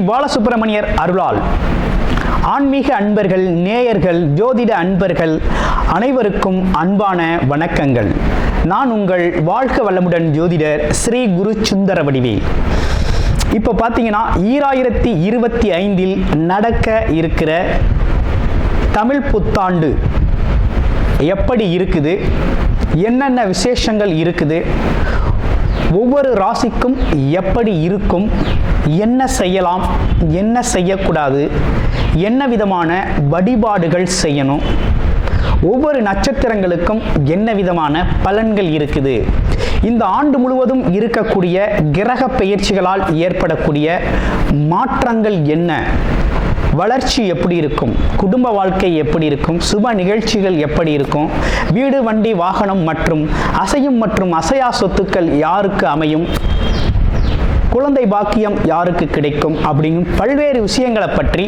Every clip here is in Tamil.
பாலசுப்பிரமணியர் அருளால் ஆன்மீக அன்பர்கள், நேயர்கள், ஜோதிட அன்பர்கள் அனைவருக்கும் அன்பான வணக்கங்கள். நான் உங்கள் வாழ்க வளமுடன் ஜோதிடர் ஸ்ரீ குரு சுந்தரவடிவேல். இப்போ பார்த்தீங்கன்னா 2025 நடக்க இருக்கிற தமிழ் புத்தாண்டு எப்படி இருக்குது, என்னென்ன விசேஷங்கள் இருக்குது, ஒவ்வொரு ராசிக்கும் எப்படி இருக்கும், என்ன செய்யலாம், என்ன செய்யக்கூடாது, என்ன விதமான வழிபாடுகள் செய்யணும், ஒவ்வொரு நட்சத்திரங்களுக்கும் என்ன விதமான பலன்கள் இருக்குது, இந்த ஆண்டு முழுவதும் இருக்கக்கூடிய கிரக பெயர்ச்சிகளால் ஏற்படக்கூடிய மாற்றங்கள் என்ன, வளர்ச்சி எப்படி இருக்கும், குடும்ப வாழ்க்கை எப்படி இருக்கும், சுப நிகழ்ச்சிகள் எப்படி இருக்கும், வீடு, வண்டி, வாகனம் மற்றும் அசையும் மற்றும் அசையா சொத்துக்கள் யாருக்கு அமையும், குழந்தை பாக்கியம் யாருக்கு கிடைக்கும் அப்படிங்கும் பல்வேறு விஷயங்களை பற்றி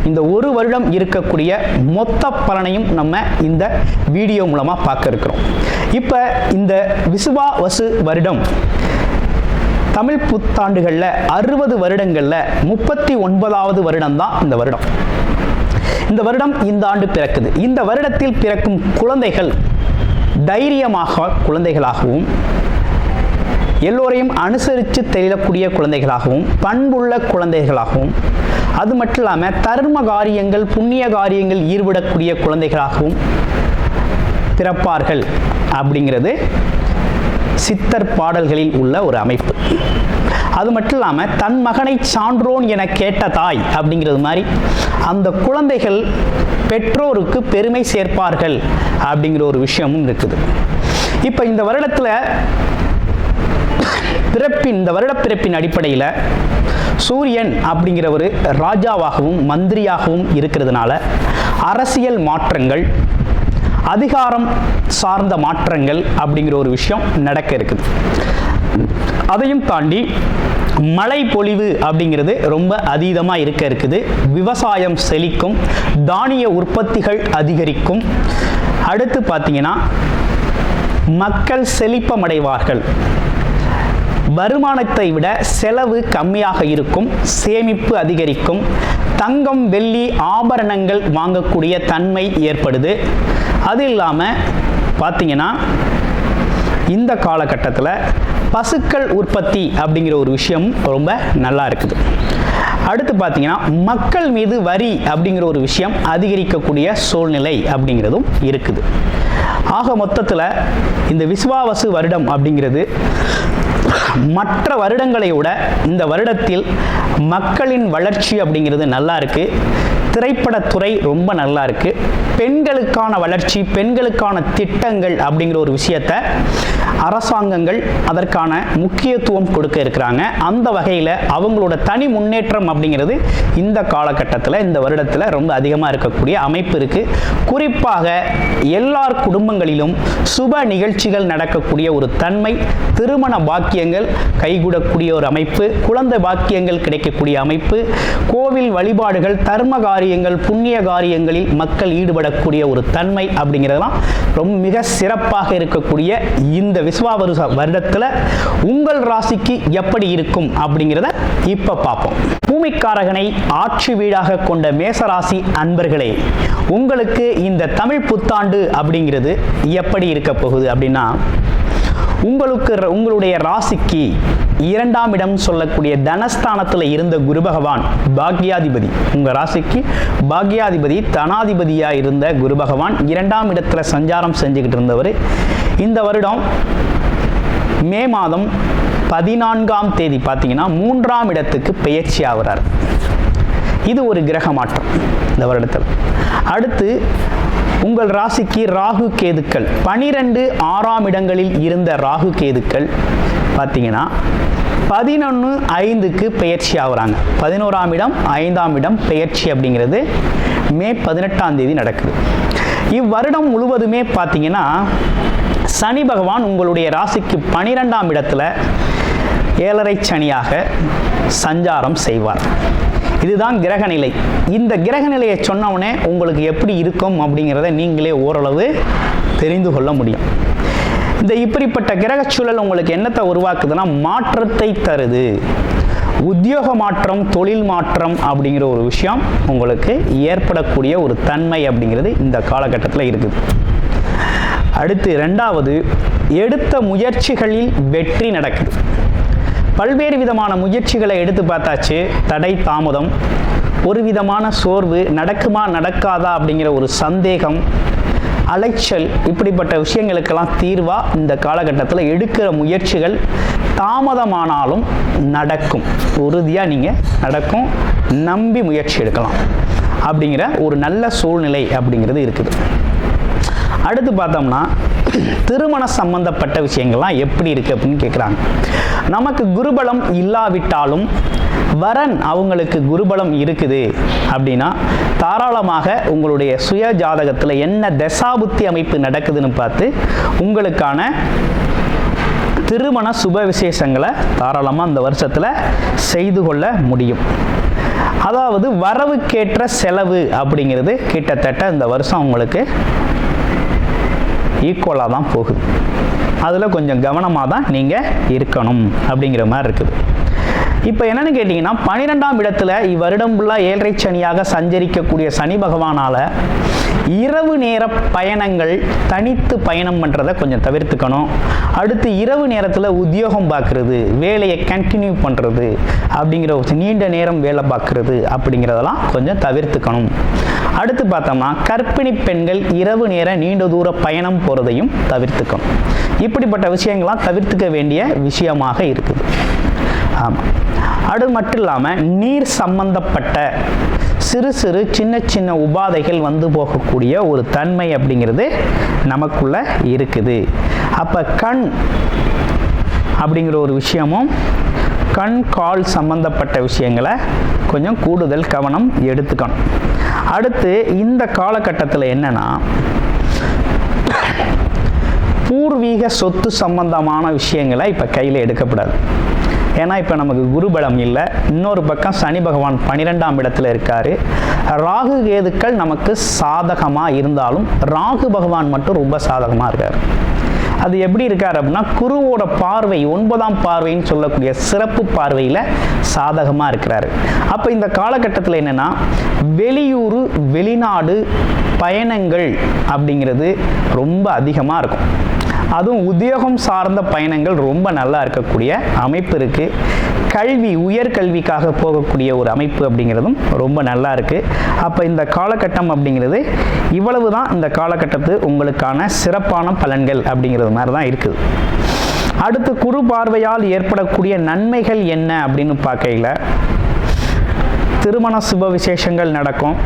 இந்த ஒரு வருடம் இருக்கக்கூடிய மொத்த பலனையும் நம்ம இந்த வீடியோ மூலமாக பார்க்க இருக்கிறோம். இப்போ இந்த விசுவாவசு வருடம் தமிழ் புத்தாண்டுகளில் 60 வருடங்களில் 39வது வருடம் தான் இந்த வருடம். இந்த வருடம் இந்த ஆண்டு பிறக்குது. இந்த வருடத்தில் பிறக்கும் குழந்தைகள் தைரியமாக குழந்தைகளாகவும், எல்லோரையும் அனுசரித்து தெரியக்கூடிய குழந்தைகளாகவும், பண்புள்ள குழந்தைகளாகவும், அது மட்டும் இல்லாமல் தர்ம காரியங்கள், புண்ணிய காரியங்கள் ஈடுபடக்கூடிய குழந்தைகளாகவும் பிறப்பார்கள் அப்படிங்கிறது சித்தர் பாடல்களில் உள்ள ஒரு அமைப்பு. அது மட்டும் இல்லாமல் தன் மகனை சான்றோன் என கேட்ட தாய் அப்படிங்கிறது மாதிரி அந்த குழந்தைகள் பெற்றோருக்கு பெருமை சேர்ப்பார்கள் அப்படிங்கிற ஒரு விஷயமும் இருக்குது. இப்போ இந்த வருடத்தில் இந்த வருட பிறப்பின் அடிப்படையில் சூரியன் அப்படிங்கிற ஒரு ராஜாவாகவும் மந்திரியாகவும் இருக்கிறதுனால அரசியல் மாற்றங்கள், அதிகாரம் சார்ந்த மாற்றங்கள் அப்படிங்கிற ஒரு விஷயம் நடக்க இருக்குது. அதையும் தாண்டி மழை பொழிவு அப்படிங்கிறது ரொம்ப அதீதமாக இருக்க இருக்குது. விவசாயம் செழிக்கும், தானிய உற்பத்திகள் அதிகரிக்கும். அடுத்து பார்த்தீங்கன்னா மக்கள் செழிப்பமடைவார்கள். வருமானத்தை விட செலவு கம்மியாக இருக்கும், சேமிப்பு அதிகரிக்கும், தங்கம், வெள்ளி, ஆபரணங்கள் வாங்கக்கூடிய தன்மை ஏற்படுது. அது இல்லாமல் பார்த்தீங்கன்னா இந்த காலகட்டத்தில் பசுக்கள் உற்பத்தி அப்படிங்கிற ஒரு விஷயமும் ரொம்ப நல்லா இருக்குது. அடுத்து பார்த்தீங்கன்னா மக்கள் மீது வரி அப்படிங்கிற ஒரு விஷயம் அதிகரிக்கக்கூடிய சூழ்நிலை அப்படிங்கிறதும் இருக்குது. ஆக மொத்தத்தில் இந்த விசுவாவசு வருடம் அப்படிங்கிறது மற்ற வருடங்களை விட இந்த வருடத்தில் மக்களின் வளர்ச்சி அப்படிங்கிறது நல்லா இருக்கு. திரைப்படத்துறை ரொம்ப நல்லா இருக்கு. பெண்களுக்கான வளர்ச்சி, பெண்களுக்கான திட்டங்கள் அப்படிங்கிற ஒரு விஷயத்தை அரசாங்கங்கள் அதற்கான முக்கியத்துவம் கொடுக்க இருக்கிறாங்க. அந்த வகையில் அவங்களோட தனி முன்னேற்றம் அப்படிங்கிறது இந்த காலகட்டத்தில், இந்த வருடத்தில் ரொம்ப அதிகமாக இருக்கக்கூடிய அமைப்பு இருக்கு. குறிப்பாக எல்லார் குடும்பங்களிலும் சுப நிகழ்ச்சிகள் நடக்கக்கூடிய ஒரு தன்மை, திருமண பாக்கியங்கள் கைகூடக்கூடிய ஒரு அமைப்பு, குழந்தை பாக்கியங்கள் கிடைக்கக்கூடிய அமைப்பு, கோவில் வழிபாடுகள், தர்ம காரியங்கள், புண்ணிய காரியங்களில் மக்கள் ஈடுபடக்கூடிய ஒரு தன்மை அப்படிங்கிறதெல்லாம் ரொம்ப மிக சிறப்பாக இருக்கக்கூடிய இந்த விசுவாவசு வருடத்தில் உங்கள் ராசிக்கு எப்படி இருக்கும் அப்படிங்கிறத இப்ப பார்ப்போம். பூமிக்காரகனை ஆட்சி வீடாக கொண்ட மேசராசி அன்பர்களே, உங்களுக்கு இந்த தமிழ் புத்தாண்டு அப்படிங்கிறது எப்படி இருக்க போகுது அப்படின்னா, உங்களுடைய ராசிக்கு 2ஆம் இடம் சொல்லக்கூடிய தனஸ்தானத்தில் இருந்த குரு பகவான் பாக்யாதிபதி, உங்கள் ராசிக்கு பாக்யாதிபதி, தனாதிபதியாக இருந்த குரு பகவான் 2ஆம் இடத்துல சஞ்சாரம் செஞ்சுக்கிட்டு இருந்தவர் இந்த வருடம் மே மாதம் 14ஆம் தேதி பார்த்தீங்கன்னா 3ஆம் இடத்துக்கு பெயர்ச்சி ஆகிறார். இது ஒரு கிரக மாற்றம் இந்த வருடத்தில். அடுத்து உங்கள் ராசிக்கு ராகு கேதுக்கள் 12, 6ஆம் இடங்களில் இருந்த ராகு கேதுக்கள் பார்த்தீங்கன்னா 11/5க்கு பெயர்ச்சி ஆகுறாங்க. 11ஆம் இடம், 5ஆம் இடம் பெயர்ச்சி அப்படிங்கிறது மே 18ஆம் தேதி நடக்குது. இவ்வருடம் முழுவதுமே பார்த்தீங்கன்னா சனி பகவான் உங்களுடைய ராசிக்கு 12ஆம் இடத்துல 7.5 சனியாக சஞ்சாரம் செய்வார். இதுதான் கிரகநிலை. இந்த கிரகநிலையை சொன்னவுடனே உங்களுக்கு எப்படி இருக்கும் அப்படிங்கிறத நீங்களே ஓரளவு தெரிந்து கொள்ள முடியும். இந்த இப்படிப்பட்ட கிரக சூழல் உங்களுக்கு என்னத்தை உருவாக்குதுன்னா மாற்றத்தை தருது. உத்தியோக மாற்றம், தொழில் மாற்றம் அப்படிங்கிற ஒரு விஷயம் உங்களுக்கு ஏற்படக்கூடிய ஒரு தன்மை அப்படிங்கிறது இந்த காலகட்டத்தில் இருக்குது. அடுத்து ரெண்டாவது, எடுத்த முயற்சிகளில் வெற்றி நடக்குது. பல்வேறு விதமான முயற்சிகளை எடுத்து பார்த்தாச்சு, தடை தாமதம், ஒரு விதமான சோர்வு, நடக்குமா நடக்காதா அப்படிங்கிற ஒரு சந்தேகம், அலைச்சல், இப்படிப்பட்ட விஷயங்களுக்கெல்லாம் தீர்வா இந்த காலகட்டத்தில் எடுக்கிற முயற்சிகள் தாமதமானாலும் நடக்கும். உறுதியாக நீங்கள் நடக்கும், நம்பி முயற்சி எடுக்கலாம் அப்படிங்கிற ஒரு நல்ல சூழ்நிலை அப்படிங்கிறது இருக்குது. அடுத்து பார்த்தோம்னா திருமண சம்பந்தப்பட்ட விஷயங்கள்லாம் எப்படி இருக்குது அப்படின்னு கேட்குறாங்க. நமக்கு குருபலம் இல்லாவிட்டாலும் வரன் அவங்களுக்கு குருபலம் இருக்குது அப்படின்னா தாராளமாக உங்களுடைய சுய ஜாதகத்தில் என்ன தசாபுத்தி அமைப்பு நடக்குதுன்னு பார்த்து உங்களுக்கான திருமண சுப விசேஷங்களை தாராளமாக இந்த வருஷத்தில் செய்து கொள்ள முடியும். அதாவது வரவுக்கேற்ற செலவு அப்படிங்கிறது கிட்டத்தட்ட இந்த வருஷம் உங்களுக்கு ஈக்குவலாக தான் போகுது. அதில் கொஞ்சம் கவனமாக தான் நீங்கள் இருக்கணும் அப்படிங்கிற மாதிரி இருக்குது. இப்போ என்னென்னு கேட்டிங்கன்னா 12ஆம் இடத்துல இவ்வருடம் ஃபுல்லாக 7.5 சனியாக சஞ்சரிக்கக்கூடிய சனி பகவானால் இரவு நேர பயணங்கள், தனித்து பயணம் பண்ணுறதை கொஞ்சம் தவிர்த்துக்கணும். அடுத்து இரவு நேரத்தில் உத்தியோகம் பார்க்குறது, வேலையை கண்டினியூ பண்ணுறது அப்படிங்கிற நீண்ட நேரம் வேலை பார்க்குறது அப்படிங்கிறதெல்லாம் கொஞ்சம் தவிர்த்துக்கணும். அடுத்து பார்த்தோம்னா கர்ப்பிணி பெண்கள் இரவு நேர நீண்ட தூர பயணம் போகிறதையும் தவிர்த்துக்கணும். இப்படிப்பட்ட விஷயங்கள்லாம் தவிர்த்துக்க வேண்டிய விஷயமாக இருக்குது. ஆமாம். அது மட்டும் இல்லாமல் நீர் சம்பந்தப்பட்ட சிறு சிறு சின்ன சின்ன உபாதைகள் வந்து போகக்கூடிய ஒரு தன்மை அப்படிங்கிறது நமக்குள்ள இருக்குது. அப்போ கண் அப்படிங்கிற ஒரு விஷயமும், கண் கால் சம்பந்தப்பட்ட விஷயங்களை கொஞ்சம் கூடுதல் கவனம் எடுத்துக்கணும். அடுத்து இந்த காலகட்டத்தில் என்னன்னா பூர்வீக சொத்து சம்பந்தமான விஷயங்களை இப்போ கையில் எடுக்கப்படாது. ஏன்னா இப்போ நமக்கு குருபலம் இல்லை. இன்னொரு பக்கம் சனி பகவான் 12ஆம் இடத்துல இருக்காரு. ராகு கேதுக்கள் நமக்கு சாதகமாக இருந்தாலும் ராகு பகவான் மட்டும் ரொம்ப சாதகமாக இருக்கார். அது எப்படி இருக்கார் அப்படின்னா குருவோட பார்வை 9ஆம் பார்வைன்னு சொல்லக்கூடிய சிறப்பு பார்வையில் சாதகமாக இருக்கிறாரு. அப்போ இந்த காலகட்டத்தில் என்னென்னா வெளியூர் வெளிநாடு பயணங்கள் அப்படிங்கிறது ரொம்ப அதிகமாக இருக்கும். அதுவும் உத்தியோகம் சார்ந்த பயணங்கள் ரொம்ப நல்லா இருக்கக்கூடிய அமைப்பு இருக்குது. கல்வி, உயர்கல்விக்காக போகக்கூடிய ஒரு அமைப்பு அப்படிங்கிறதும் ரொம்ப நல்லா இருக்குது. அப்போ இந்த காலகட்டம் அப்படிங்கிறது இவ்வளவு தான் இந்த காலகட்டத்து உங்களுக்கான சிறப்பான பலன்கள் அப்படிங்கிறது மாதிரி தான் இருக்குது. அடுத்து குரு பார்வையால் ஏற்படக்கூடிய நன்மைகள் என்ன அப்படின்னு பார்க்கையில் திருமண சுப விசேஷங்கள் நடக்கும்.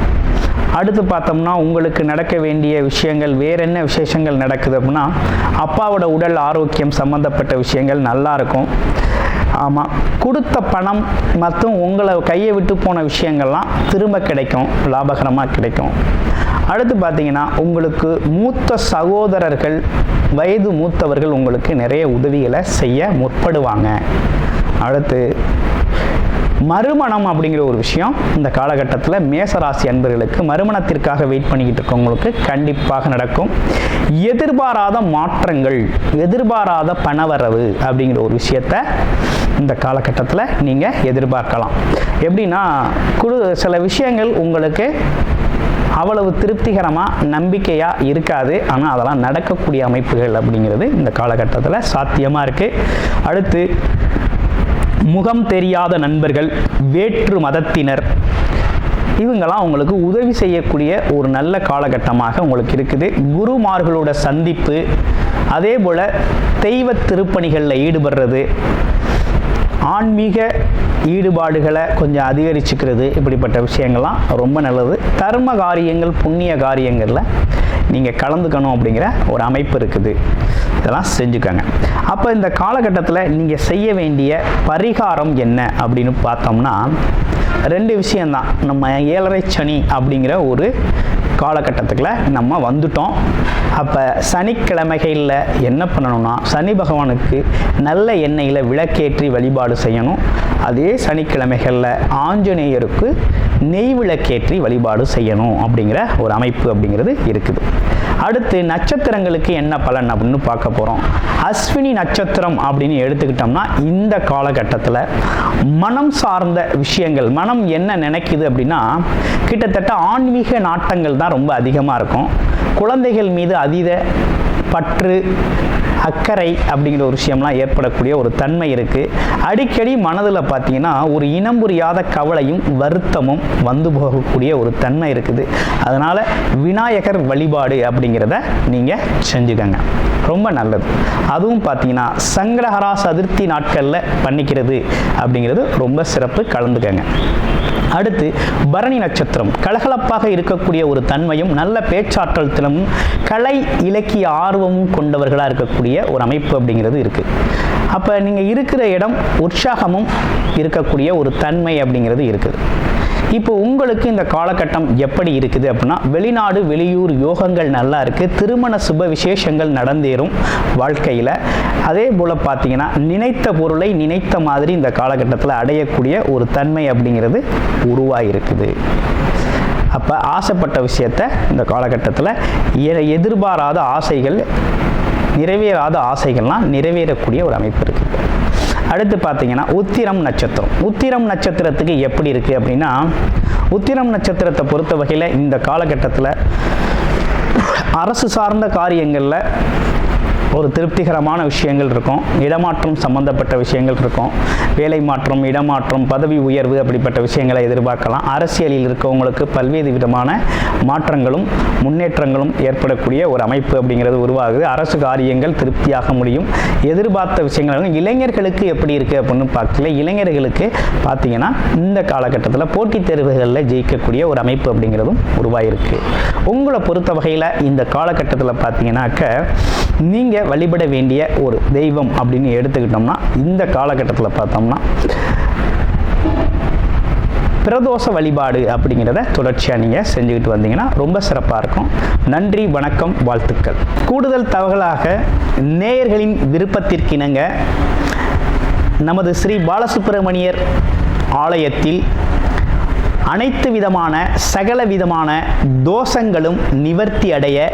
அடுத்து பார்த்தோம்னா உங்களுக்கு நடக்க வேண்டிய விஷயங்கள் வேற என்ன விசேஷங்கள் நடக்குது அப்படின்னா அப்பாவோட உடல் ஆரோக்கியம் சம்பந்தப்பட்ட விஷயங்கள் நல்லா இருக்கும். ஆமாம், கொடுத்த பணம் மற்றும் உங்களை கையை விட்டு போன விஷயங்கள்லாம் திரும்ப கிடைக்கும், லாபகரமாக கிடைக்கும். அடுத்து பார்த்தீங்கன்னா உங்களுக்கு மூத்த சகோதரர்கள், வயது மூத்தவர்கள் உங்களுக்கு நிறைய உதவிகளை செய்ய முற்படுவாங்க. அடுத்து மறுமணம் அப்படிங்கிற ஒரு விஷயம் இந்த காலகட்டத்தில் மேசராசி அன்பர்களுக்கு மறுமணத்திற்காக வெயிட் பண்ணிக்கிட்டு இருக்கவங்களுக்கு கண்டிப்பாக நடக்கும். எதிர்பாராத மாற்றங்கள், எதிர்பாராத பணவரவு அப்படிங்கிற ஒரு விஷயத்தை இந்த காலகட்டத்தில் நீங்கள் எதிர்பார்க்கலாம். எப்படின்னா சில விஷயங்கள் உங்களுக்கு அவ்வளவு திருப்திகரமாக நம்பிக்கையாக இருக்காது, ஆனால் அதெல்லாம் நடக்கக்கூடிய அமைப்புகள் அப்படிங்கிறது இந்த காலகட்டத்தில் சாத்தியமாக இருக்குது. அடுத்து முகம் தெரியாத நண்பர்கள், வேற்று மதத்தினர், இவங்கெல்லாம் உங்களுக்கு உதவி செய்யக்கூடிய ஒரு நல்ல காலகட்டமாக உங்களுக்கு இருக்குது. குருமார்களோட சந்திப்பு, அதே போல் தெய்வ திருப்பணிகளில் ஈடுபடுறது, ஆன்மீக ஈடுபாடுகளை கொஞ்சம் அதிகரிச்சுக்கிறது, இப்படிப்பட்ட விஷயங்கள்லாம் ரொம்ப நல்லது. தர்ம காரியங்கள், புண்ணிய காரியங்களில் நீங்கள் கலந்துக்கணும் அப்படிங்கிற ஒரு அமைப்பு இருக்குது. இதெல்லாம் செஞ்சுக்கோங்க. அப்போ இந்த காலகட்டத்தில் நீங்கள் செய்ய வேண்டிய பரிகாரம் என்ன அப்படின்னு பார்த்தோம்னா 2 விஷயந்தான். நம்ம 7.5 சனி அப்படிங்கிற ஒரு காலகட்டத்துக்குள்ள நம்ம வந்துட்டோம். அப்போ சனிக்கிழமைகளில் என்ன பண்ணணும்னா சனி பகவானுக்கு நல்ல எண்ணெயில் விளக்கேற்றி வழிபாடு செய்யணும். அதே சனிக்கிழமைகளில் ஆஞ்சநேயருக்கு நெய் விளக்கேற்றி வழிபாடு செய்யணும் அப்படிங்கிற ஒரு அமைப்பு அப்படிங்கிறது இருக்குது. அடுத்து நட்சத்திரங்களுக்கு என்ன பலன் அப்படின்னு பார்க்க போகிறோம். அஸ்வினி நட்சத்திரம் அப்படின்னு எடுத்துக்கிட்டோம்னா இந்த காலகட்டத்தில் மனம் சார்ந்த விஷயங்கள், மனம் என்ன நினைக்குது அப்படின்னா கிட்டத்தட்ட ஆன்மீக நாட்டங்கள் தான் ரொம்ப அதிகமாக இருக்கும். குழந்தைகள் மீது அதீத பற்று, அக்கறை அப்படிங்கிற ஒரு விஷயம்லாம் ஏற்படக்கூடிய ஒரு தன்மை இருக்குது. அடிக்கடி மனதில் பார்த்தீங்கன்னா ஒரு இனம் புரியாத கவலையும் வருத்தமும் வந்து போகக்கூடிய ஒரு தன்மை இருக்குது. அதனால் விநாயகர் வழிபாடு அப்படிங்கிறத நீங்கள் செஞ்சுக்கங்க, ரொம்ப நல்லது. அதுவும் பார்த்தீங்கன்னா சங்கடஹரா சதுர்த்தி நாட்களில் பண்ணிக்கிறது அப்படிங்கிறது ரொம்ப சிறப்பு, கலந்துக்கங்க. அடுத்து பரணி நட்சத்திரம் கலகலப்பாக இருக்கக்கூடிய ஒரு தன்மையும் நல்ல பேச்சாற்றல் திறமும் கலை இலக்கிய ஆர்வமும் கொண்டவர்களாக இருக்கக்கூடிய ஒரு அமைப்பு அப்படிங்கிறது இருக்குது. அப்போ நீங்கள் இருக்கிற இடம் உற்சாகமும் இருக்கக்கூடிய ஒரு தன்மை அப்படிங்கிறது இருக்குது. இப்போ உங்களுக்கு இந்த காலகட்டம் எப்படி இருக்குது அப்படின்னா வெளிநாடு வெளியூர் யோகங்கள் நல்லா இருக்குது. திருமண சுப விசேஷங்கள் நடந்தேறும் வாழ்க்கையில். அதே போல் பார்த்தீங்கன்னா நினைத்த பொருளை நினைத்த மாதிரி இந்த காலகட்டத்தில் அடையக்கூடிய ஒரு தன்மை அப்படிங்கிறது உருவாகிருக்குது. அப்போ ஆசைப்பட்ட விஷயத்தை இந்த காலகட்டத்தில் எதிர்பாராத ஆசைகள், நிறைவேறாத ஆசைகள்லாம் நிறைவேறக்கூடிய ஒரு அமைப்பு இருக்குது. அடுத்து பார்த்தீங்கன்னா உத்திரம் நட்சத்திரம். உத்திரம் நட்சத்திரத்துக்கு எப்படி இருக்குது அப்படின்னா உத்திரம் நட்சத்திரத்தை பொறுத்த வகையில் இந்த காலகட்டத்தில் அரசு சார்ந்த காரியங்களில் ஒரு திருப்திகரமான விஷயங்கள் இருக்கும். இடமாற்றம் சம்பந்தப்பட்ட விஷயங்கள் இருக்கும். வேலை மாற்றம், இடமாற்றம், பதவி உயர்வு அப்படிப்பட்ட விஷயங்களை எதிர்பார்க்கலாம். அரசியலில் இருக்கவங்களுக்கு பல்வேறு விதமான மாற்றங்களும் முன்னேற்றங்களும் ஏற்படக்கூடிய ஒரு அமைப்பு அப்படிங்கிறது உருவாகுது. அரசு காரியங்கள் திருப்தியாக முடியும். எதிர்பார்த்த விஷயங்கள். இளைஞர்களுக்கு எப்படி இருக்குது அப்படின்னு பார்க்கல. இளைஞர்களுக்கு பார்த்தீங்கன்னா இந்த காலகட்டத்தில் போட்டித் தேர்வுகளில் ஜெயிக்கக்கூடிய ஒரு அமைப்பு அப்படிங்கிறதும் உருவாயிருக்கு. உங்களை பொறுத்த வகையில் இந்த காலகட்டத்தில் பார்த்தீங்கன்னாக்க நீங்கள் வழிபட வேண்டிய ஒரு தெய்வம் அப்படின்னு எடுத்துக்கிட்டோம்னா இந்த காலகட்டத்தில் பார்த்தோம்னா பிரதோஷ வழிபாடு அப்படிங்கிறத தொடர்ச்சியாக நீங்கள் செஞ்சுக்கிட்டு வந்தீங்கன்னா ரொம்ப சிறப்பாக இருக்கும். நன்றி, வணக்கம், வாழ்த்துக்கள். கூடுதல் தகவலாக நேயர்களின் விருப்பத்திற்கிணங்க நமது ஸ்ரீ பாலசுப்பிரமணியர் ஆலயத்தில் அனைத்து விதமான சகல விதமான தோஷங்களும் நிவர்த்தி அடைய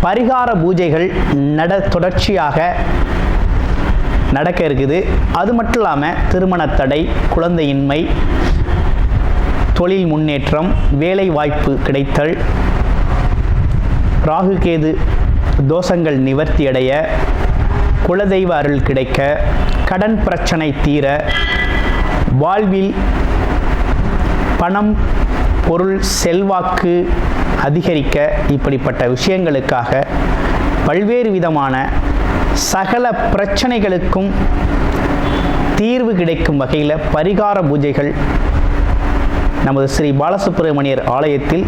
பரிகார பூஜைகள் தொடர்ச்சியாக நடக்க இருக்குது. அது மட்டும் இல்லாமல் திருமண தடை, குழந்தையின்மை, தொழில் முன்னேற்றம், வேலை வாய்ப்பு கிடைத்தல், ராகுகேது தோஷங்கள் நிவர்த்தி அடைய, குலதெய்வ அருள் கிடைக்க, கடன் பிரச்சனை தீர, வாழ்வில் பணம், பொருள், செல்வாக்கு அதிகரிக்க, இப்படிப்பட்ட விஷயங்களுக்காக பல்வேறு விதமான சகல பிரச்சனைகளுக்கும் தீர்வு கிடைக்கும் வகையில் பரிகார பூஜைகள் நமது ஸ்ரீ பாலசுப்பிரமணியர் ஆலயத்தில்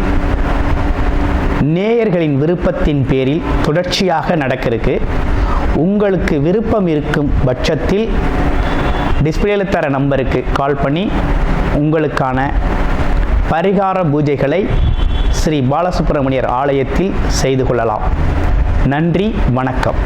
நேயர்களின் விருப்பத்தின் பேரில் தொடர்ச்சியாக நடக்கிறதுக்கு உங்களுக்கு விருப்பம் இருக்கும் பட்சத்தில் டிஸ்பிளேல தர நம்பருக்கு கால் பண்ணி உங்களுக்கான பரிகார பூஜைகளை ஸ்ரீ பாலசுப்பிரமணியர் ஆலயத்தில் செய்து கொள்ளலாம். நன்றி, வணக்கம்.